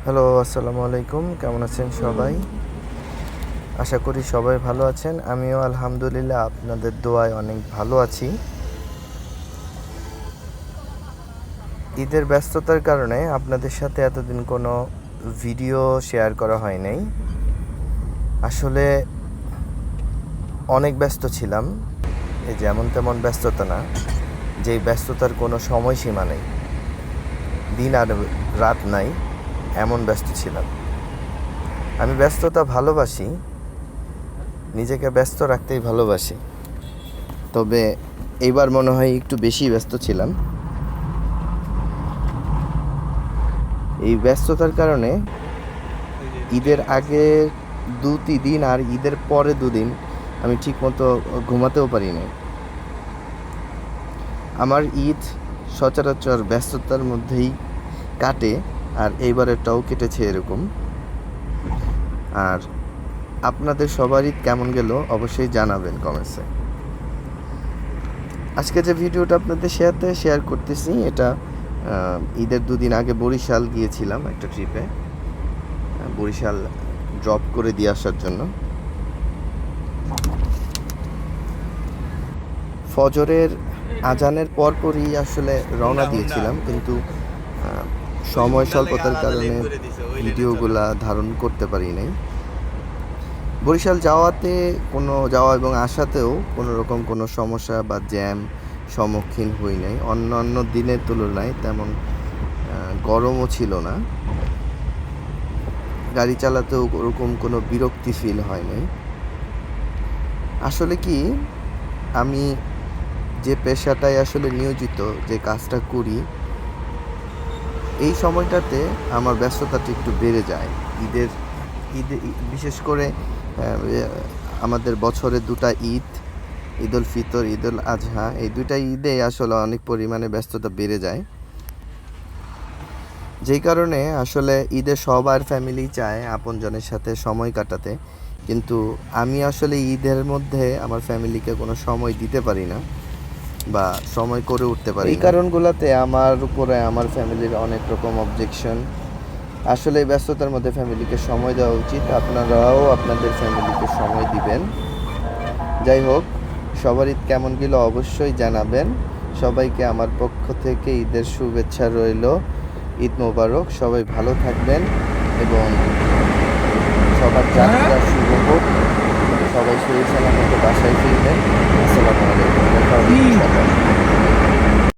Hello, আসসালামু আলাইকুম। কেমন আছেন সবাই? আশা করি সবাই ভালো আছেন। আমিও আলহামদুলিল্লাহ আপনাদের দোয়ায় অনেক ভালো আছি। ঈদের ব্যস্ততার কারণে আপনাদের সাথে এতদিন কোনো ভিডিও শেয়ার করা হয় নাই। আসলে অনেক ব্যস্ত ছিলাম। এই যেমন তেমন ব্যস্ততা না, যেই ব্যস্ততার কোনো সময়সীমা নেই। দিন আর রাত নাই, এমন ব্যস্ত ছিলাম। আমি ব্যস্ততা ভালোবাসি, নিজেকে ব্যস্ত রাখতেই ভালোবাসি। তবে এইবার মনে হয় একটু বেশি ব্যস্ত ছিলাম। এই ব্যস্ততার কারণে ঈদের আগে 2-3 দিন আর ঈদের পরে 2 দিন আমি ঠিকমতো ঘুমাতেও পারি নাই। আমার ঈদ সচরাচর ব্যস্ততার মধ্যেই কাটে, আর এইবারেরটাও কেটেছে এরকম। আর আপনাদের সবার ঈদ কেমন গেল অবশ্যই জানাবেন কমেন্টসে। আজকে যে ভিডিওটা আপনাদের সাথে শেয়ার করতেছি এটা ঈদের 2 দিন আগে বরিশাল গিয়েছিলাম একটা ট্রিপে। বরিশাল ড্রপ করে দিয়ে আসার জন্য ফজরের আজানের পরপরই আসলে রওনা দিয়েছিলাম, কিন্তু সময় স্বল্পতার কারণে ভিডিওগুলা ধারণ করতে পারি নাই। বরিশাল যাওয়া এবং আসাতেও কোনো রকম কোনো সমস্যা বা জ্যাম সম্মুখীন হই নাই। অন্যান্য দিনের তুলনায় তেমন গরমও ছিল না। গাড়ি চালাতেও ওরকম কোনো বিরক্তি ফিল হয় নাই। আসলে কি, আমি যে পেশাটায় আসলে নিয়োজিত, যে কাজটা করি, এই সময়টাতে আমার ব্যস্ততাটা একটু বেড়ে যায়। ঈদের ঈদে বিশেষ করে আমাদের বছরে 2টা ঈদ, ঈদ উল ফিতর, ঈদ উল আজহা, এই 2টা ঈদে আসলে অনেক পরিমাণে ব্যস্ততা বেড়ে যায়। যেই কারণে আসলে ঈদে সবার ফ্যামিলি চায় আপনজনের সাথে সময় কাটাতে, কিন্তু আমি আসলে ঈদের মধ্যে আমার ফ্যামিলিকে কোনো সময় দিতে পারি না বা সময় করে উঠতে পারি না। এই কারণগুলোতে আমার উপরে আমার ফ্যামিলির অনেক রকম অবজেকশন। আসলে এই ব্যস্ততার মধ্যে ফ্যামিলিকে সময় দেওয়া উচিত। আপনারাও আপনাদের ফ্যামিলিকে সময় দিবেন। যাই হোক, সবার ঈদ কেমন গেল অবশ্যই জানাবেন। সবাইকে আমার পক্ষ থেকে ঈদের শুভেচ্ছা রইল। ঈদ মোবারক। সবাই ভালো থাকবেন এবং সবার যাত্রা শুভ হোক। সবাই শরীর সালামতে বাসায় ফিরবেন। আসসালামু আলাইকুম। দেখা হবে ইনশাআল্লাহ।